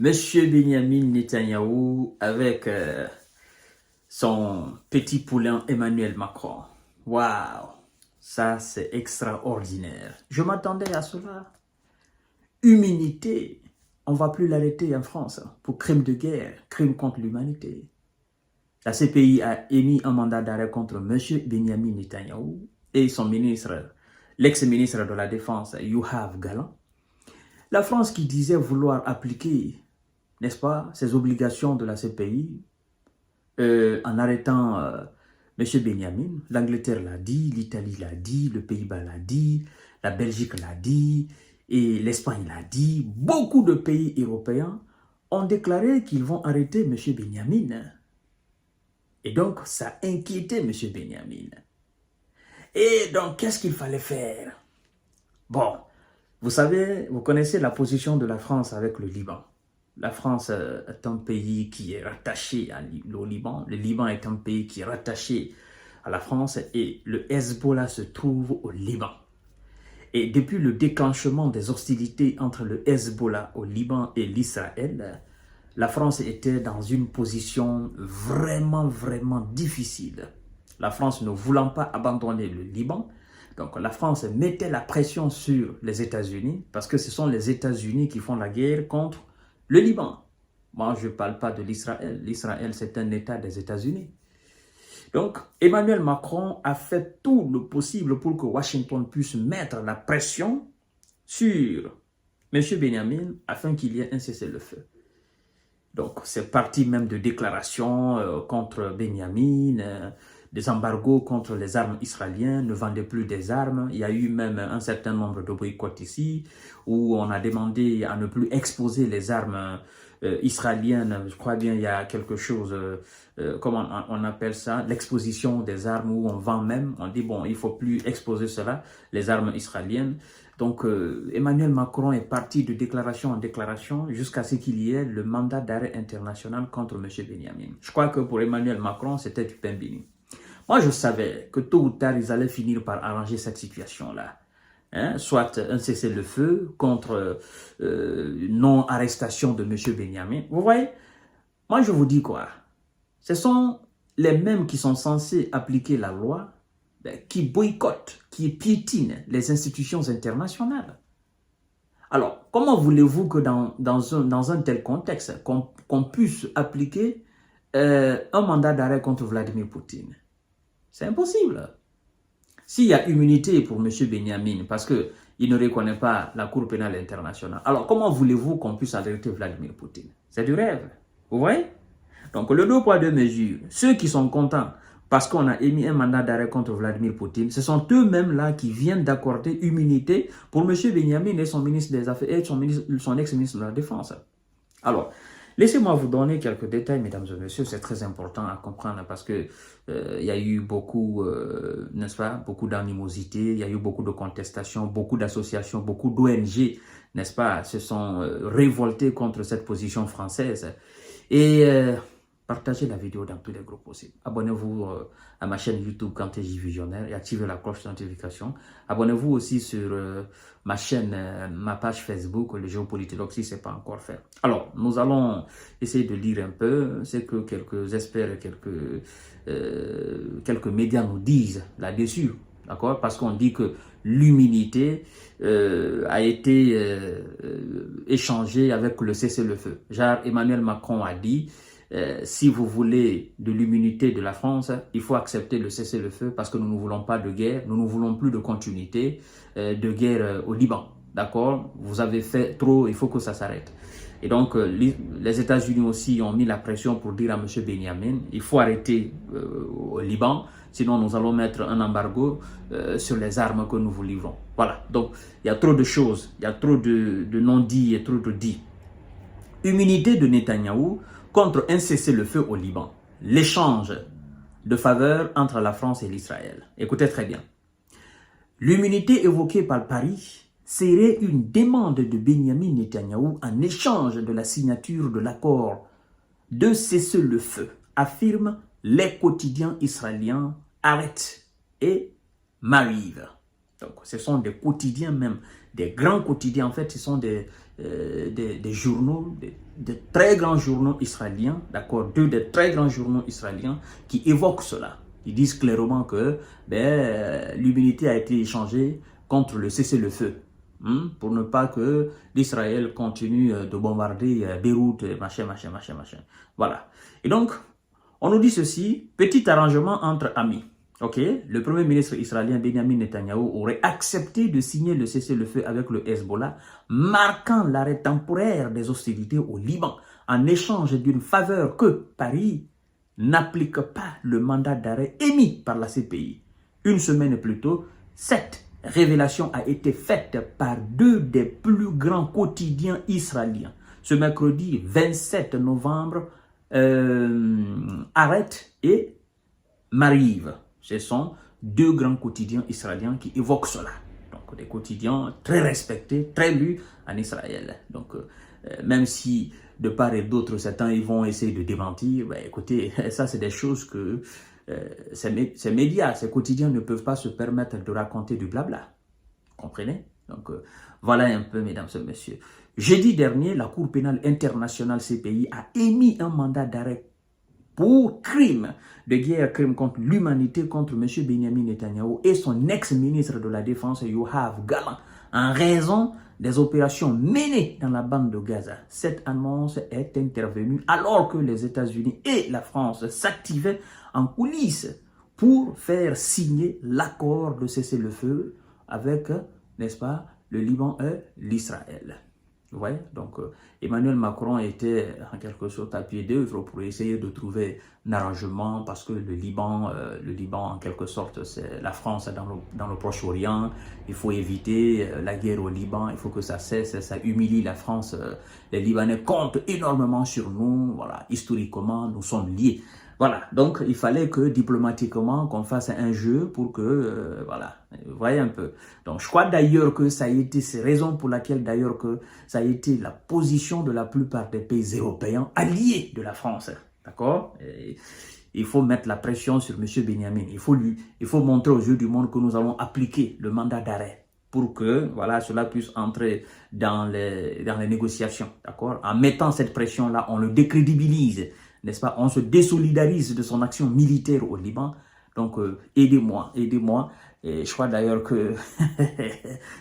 Monsieur Benjamin Netanyahou avec son petit poulain Emmanuel Macron. Waouh, ça c'est extraordinaire. Je m'attendais à cela. Humanité, on ne va plus l'arrêter en France pour crime de guerre, crime contre l'humanité. La CPI a émis un mandat d'arrêt contre Monsieur Benjamin Netanyahou et son ministre, l'ex-ministre de la Défense, Yoav Gallant. La France qui disait vouloir appliquer, n'est-ce pas, ses obligations de la CPI en arrêtant M. Benjamin. L'Angleterre l'a dit, l'Italie l'a dit, le Pays-Bas l'a dit, la Belgique l'a dit et l'Espagne l'a dit. Beaucoup de pays européens ont déclaré qu'ils vont arrêter M. Benjamin. Et donc, ça inquiétait M. Benjamin. Et donc, qu'est-ce qu'il fallait faire? Bon, vous savez, vous connaissez la position de la France avec le Liban. La France est un pays qui est rattaché au Liban. Le Liban est un pays qui est rattaché à la France et le Hezbollah se trouve au Liban. Et depuis le déclenchement des hostilités entre le Hezbollah au Liban et l'Israël, la France était dans une position vraiment difficile. La France ne voulant pas abandonner le Liban, donc la France mettait la pression sur les États-Unis parce que ce sont les États-Unis qui font la guerre contre le Liban. Moi, je ne parle pas de l'Israël. L'Israël, c'est un État des États-Unis. Donc, Emmanuel Macron a fait tout le possible pour que Washington puisse mettre la pression sur M. Benjamin afin qu'il y ait un cessez-le-feu. Donc, c'est parti même de déclarations contre Benjamin, des embargos contre les armes israéliennes, ne vendez plus des armes. Il y a eu même un certain nombre de boycotts ici, où on a demandé à ne plus exposer les armes israéliennes. Je crois bien il y a quelque chose, comment on appelle ça, l'exposition des armes, où on vend même, on dit bon, il ne faut plus exposer cela, les armes israéliennes. Donc, Emmanuel Macron est parti de déclaration en déclaration jusqu'à ce qu'il y ait le mandat d'arrêt international contre M. Benjamin. Je crois que pour Emmanuel Macron, c'était du pain béni. Moi, je savais que tôt ou tard, ils allaient finir par arranger cette situation-là. Hein? Soit un cessez-le-feu contre non-arrestation de M. Benjamin. Vous voyez, moi, je vous dis quoi? Ce sont les mêmes qui sont censés appliquer la loi, qui boycottent, qui piétinent les institutions internationales. Alors, comment voulez-vous que dans un tel contexte, qu'on puisse appliquer un mandat d'arrêt contre Vladimir Poutine? C'est impossible. S'il y a immunité pour M. Benjamin, parce qu'il ne reconnaît pas la Cour pénale internationale, alors comment voulez-vous qu'on puisse arrêter Vladimir Poutine? C'est du rêve. Vous voyez? Donc, le 2 poids 2 mesures, ceux qui sont contents parce qu'on a émis un mandat d'arrêt contre Vladimir Poutine, ce sont eux-mêmes là qui viennent d'accorder immunité pour M. Benjamin et son ministre des Affaires et son ex-ministre de la Défense. Alors, laissez-moi vous donner quelques détails, mesdames et messieurs, c'est très important à comprendre parce que il y a eu beaucoup, n'est-ce pas, beaucoup d'animosité, il y a eu beaucoup de contestations, beaucoup d'associations, beaucoup d'ONG, n'est-ce pas, se sont révoltés contre cette position française. Et partagez la vidéo dans tous les groupes possibles. Abonnez-vous à ma chaîne YouTube Kanté J Visionnaire et activez la cloche de notification. Abonnez-vous aussi sur ma chaîne, ma page Facebook, le Géopolitologue, si ce n'est pas encore fait. Alors, nous allons essayer de lire un peu ce que quelques experts, quelques médias nous disent là-dessus. D'accord? Parce qu'on dit que l'immunité a été échangée avec le cessez-le-feu. Genre, Emmanuel Macron a dit si vous voulez de l'immunité de la France, il faut accepter le cessez-le-feu parce que nous ne voulons pas de guerre, nous ne voulons plus de continuité de guerre au Liban. D'accord? Vous avez fait trop, il faut que ça s'arrête. Et donc, les États-Unis aussi ont mis la pression pour dire à M. Benjamin, il faut arrêter au Liban, sinon nous allons mettre un embargo sur les armes que nous vous livrons. Voilà, donc il y a trop de choses, il y a trop de non-dits et trop de dits. Immunité de Netanyahou contre un cessez-le-feu au Liban. L'échange de faveurs entre la France et l'Israël. Écoutez très bien. L'immunité évoquée par Paris serait une demande de Benjamin Netanyahou en échange de la signature de l'accord de cessez-le-feu, affirment les quotidiens israéliens Haaretz et Maariv. Donc, ce sont des quotidiens même, des grands quotidiens. En fait, ce sont des des journaux, des très grands journaux israéliens, d'accord, deux des très grands journaux israéliens qui évoquent cela. Ils disent clairement que l'immunité a été échangée contre le cessez-le-feu, pour ne pas que l'Israël continue de bombarder Beyrouth, machin. Voilà. Et donc, on nous dit ceci, petit arrangement entre amis. Ok, le premier ministre israélien Benjamin Netanyahou aurait accepté de signer le cessez-le-feu avec le Hezbollah, marquant l'arrêt temporaire des hostilités au Liban, en échange d'une faveur que Paris n'applique pas le mandat d'arrêt émis par la CPI. Une semaine plus tôt, cette révélation a été faite par deux des plus grands quotidiens israéliens. Ce mercredi 27 novembre, Haaretz et Maariv. Ce sont deux grands quotidiens israéliens qui évoquent cela. Donc des quotidiens très respectés, très lus en Israël. Donc même si de part et d'autre, certains ils vont essayer de démentir, ben, écoutez, ça c'est des choses que ces médias, ces quotidiens ne peuvent pas se permettre de raconter du blabla. Vous comprenez? Donc voilà un peu, mesdames et messieurs. Jeudi dernier, la Cour pénale internationale CPI a émis un mandat d'arrêt pour crime de guerre, crime contre l'humanité contre M. Benjamin Netanyahou et son ex-ministre de la Défense Yoav Gallant en raison des opérations menées dans la bande de Gaza. Cette annonce est intervenue alors que les États-Unis et la France s'activaient en coulisses pour faire signer l'accord de cessez-le-feu avec, n'est-ce pas, le Liban et l'Israël. Ouais, donc Emmanuel Macron était en quelque sorte à pied d'œuvre pour essayer de trouver un arrangement parce que le Liban en quelque sorte, c'est la France dans le Proche-Orient. Il faut éviter la guerre au Liban, il faut que ça cesse, ça humilie la France. Les Libanais comptent énormément sur nous, voilà, historiquement, nous sommes liés. Voilà, donc il fallait que diplomatiquement qu'on fasse un jeu pour que, voilà, vous voyez un peu. Donc je crois d'ailleurs que ça a été, c'est raison pour laquelle d'ailleurs que ça a été la position de la plupart des pays européens alliés de la France, d'accord? Il faut mettre la pression sur M. Benjamin, il faut montrer aux yeux du monde que nous allons appliquer le mandat d'arrêt pour que, voilà, cela puisse entrer dans les négociations, d'accord? En mettant cette pression-là, on le décrédibilise, n'est-ce pas? On se désolidarise de son action militaire au Liban. Donc, aidez-moi. Et je crois d'ailleurs que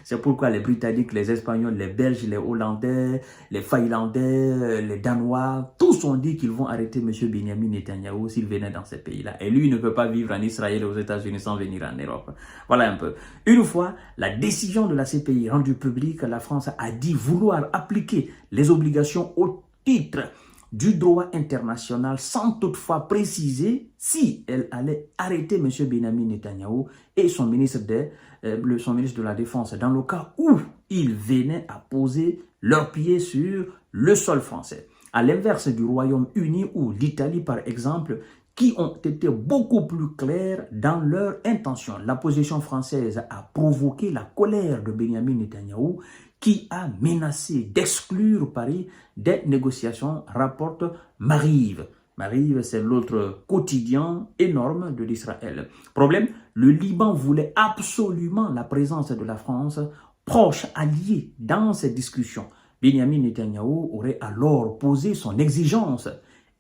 c'est pourquoi les Britanniques, les Espagnols, les Belges, les Hollandais, les Finlandais, les Danois, tous ont dit qu'ils vont arrêter M. Benjamin Netanyahou s'il venait dans ces pays-là. Et lui, il ne peut pas vivre en Israël et aux États-Unis sans venir en Europe. Voilà un peu. Une fois la décision de la CPI rendue publique, la France a dit vouloir appliquer les obligations au titre du droit international sans toutefois préciser si elle allait arrêter M. Benjamin Netanyahou et son ministre de la Défense dans le cas où ils venaient à poser leurs pieds sur le sol français. À l'inverse du Royaume-Uni ou l'Italie par exemple, qui ont été beaucoup plus clairs dans leur intention. La position française a provoqué la colère de Benjamin Netanyahou qui a menacé d'exclure Paris des négociations, rapporte Maariv. Maariv, c'est l'autre quotidien énorme de l'Israël. Problème, le Liban voulait absolument la présence de la France, proche alliée dans ces discussions. Benjamin Netanyahou aurait alors posé son exigence,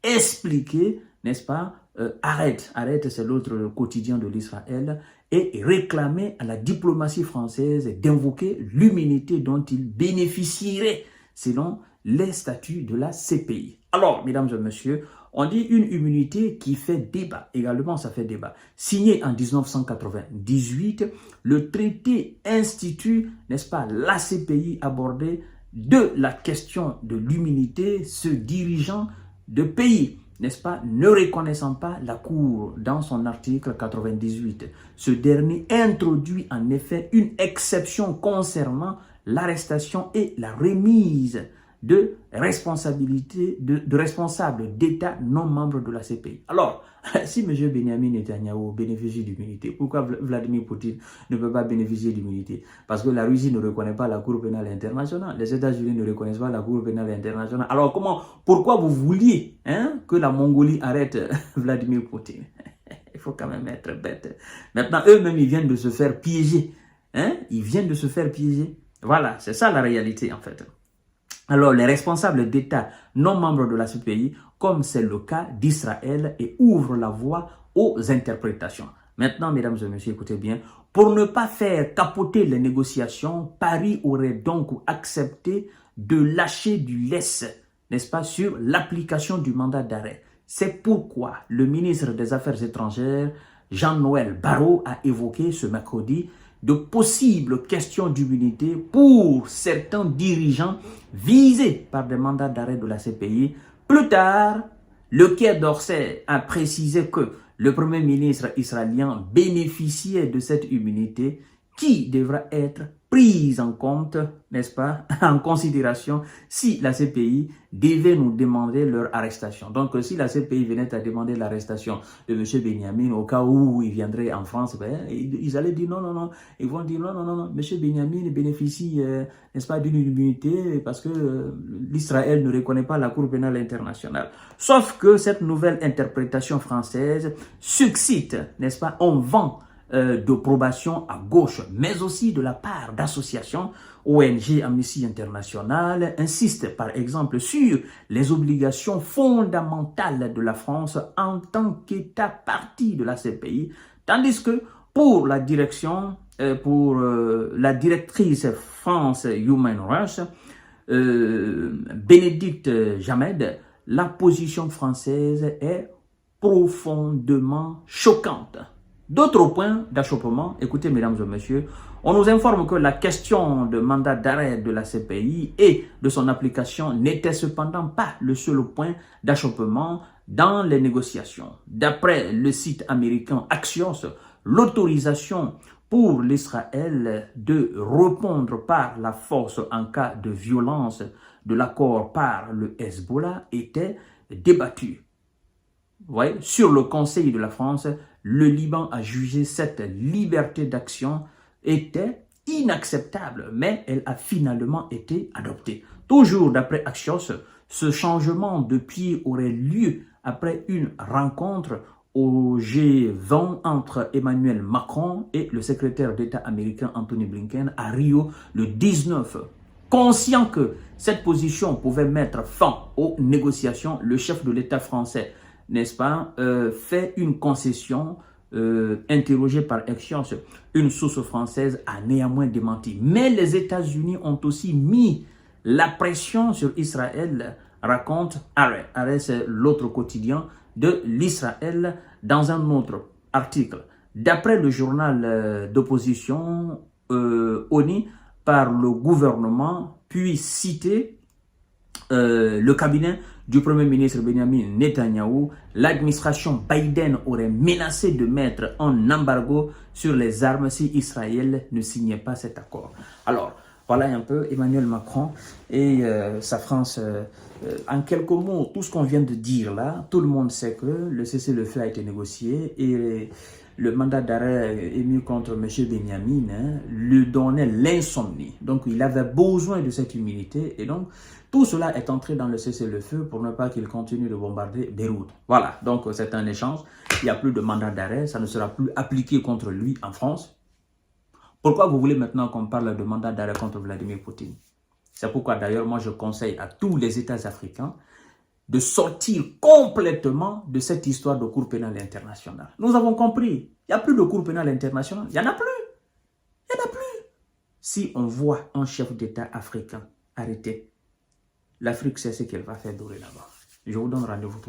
expliqué, n'est-ce pas, Haaretz, c'est l'autre quotidien de l'Israël, et réclamé à la diplomatie française d'invoquer l'immunité dont il bénéficierait selon les statuts de la CPI. Alors, mesdames et messieurs, on dit une immunité qui fait débat. Également, ça fait débat. Signé en 1998, le traité institue, n'est-ce pas, la CPI abordée de la question de l'immunité se dirigeant de pays, n'est-ce pas, ne reconnaissant pas la Cour dans son article 98. Ce dernier introduit en effet une exception concernant l'arrestation et la remise de responsabilité de responsables d'État non membres de la CPI. Alors, si M. Benjamin Netanyahou bénéficie d'immunité, pourquoi Vladimir Poutine ne peut pas bénéficier d'immunité? Parce que la Russie ne reconnaît pas la Cour pénale internationale, les États-Unis ne reconnaissent pas la Cour pénale internationale. Alors pourquoi vous vouliez que la Mongolie arrête Vladimir Poutine? Il faut quand même être bête. Maintenant, eux-mêmes, ils viennent de se faire piéger. Ils viennent de se faire piéger. Voilà, c'est ça la réalité en fait. alors les responsables d'État non membres de la CPI, comme c'est le cas d'Israël, et ouvre la voie aux interprétations. Maintenant, mesdames et messieurs, écoutez bien, pour ne pas faire capoter les négociations, Paris aurait donc accepté de lâcher du lest, n'est-ce pas, sur l'application du mandat d'arrêt. C'est pourquoi le ministre des Affaires étrangères, Jean-Noël Barrot, a évoqué ce mercredi de possibles questions d'immunité pour certains dirigeants visés par des mandats d'arrêt de la CPI. Plus tard, le Quai d'Orsay a précisé que le Premier ministre israélien bénéficiait de cette immunité qui devra être prise en compte, n'est-ce pas, en considération si la CPI devait nous demander leur arrestation. Donc, si la CPI venait à demander l'arrestation de M. Benyamin, au cas où il viendrait en France, ben, ils allaient dire non, non, non. Ils vont dire non, non, non, non. M. Benyamin bénéficie, n'est-ce pas, d'une immunité parce que l'Israël ne reconnaît pas la Cour pénale internationale. Sauf que cette nouvelle interprétation française suscite, n'est-ce pas, un vent de probation à gauche, mais aussi de la part d'associations. ONG Amnesty International insiste par exemple sur les obligations fondamentales de la France en tant qu'État partie de la CPI, tandis que pour la direction, la directrice France Human Rights, Bénédicte Jamed, la position française est profondément choquante. D'autres points d'achoppement, écoutez mesdames et messieurs, on nous informe que la question de mandat d'arrêt de la CPI et de son application n'était cependant pas le seul point d'achoppement dans les négociations. D'après le site américain Axios, l'autorisation pour l'Israël de répondre par la force en cas de violence de l'accord par le Hezbollah était débattue. Vous voyez, sur le Conseil de la France, le Liban a jugé cette liberté d'action était inacceptable, mais elle a finalement été adoptée. Toujours d'après Axios, ce changement de pied aurait lieu après une rencontre au G20 entre Emmanuel Macron et le secrétaire d'État américain Anthony Blinken à Rio le 19. Conscient que cette position pouvait mettre fin aux négociations, le chef de l'État français, n'est-ce pas, fait une concession interrogée par Axios. Une source française a néanmoins démenti. Mais les États-Unis ont aussi mis la pression sur Israël, raconte Haaretz. Haaretz, c'est l'autre quotidien de l'Israël, dans un autre article. D'après le journal d'opposition ONI par le gouvernement, puis cité le cabinet du Premier ministre Benjamin Netanyahou, l'administration Biden aurait menacé de mettre un embargo sur les armes si Israël ne signait pas cet accord. Alors, voilà un peu Emmanuel Macron et sa France. En quelques mots, tout ce qu'on vient de dire là, tout le monde sait que le cessez-le-feu a été négocié et le mandat d'arrêt émis contre M. Benyamin lui donnait l'insomnie. Donc, il avait besoin de cette immunité et donc, tout cela est entré dans le cessez-le-feu pour ne pas qu'il continue de bombarder Beyrouth. Voilà, donc c'est un échange. Il n'y a plus de mandat d'arrêt, ça ne sera plus appliqué contre lui en France. Pourquoi vous voulez maintenant qu'on parle de mandat d'arrêt contre Vladimir Poutine? C'est pourquoi d'ailleurs moi je conseille à tous les États africains de sortir complètement de cette histoire de Cour pénale internationale. Nous avons compris, il n'y a plus de Cour pénale internationale, il n'y en a plus. Il n'y en a plus. Si on voit un chef d'État africain arrêté, l'Afrique sait ce qu'elle va faire dorénavant. Je vous donne rendez-vous tout à l'heure.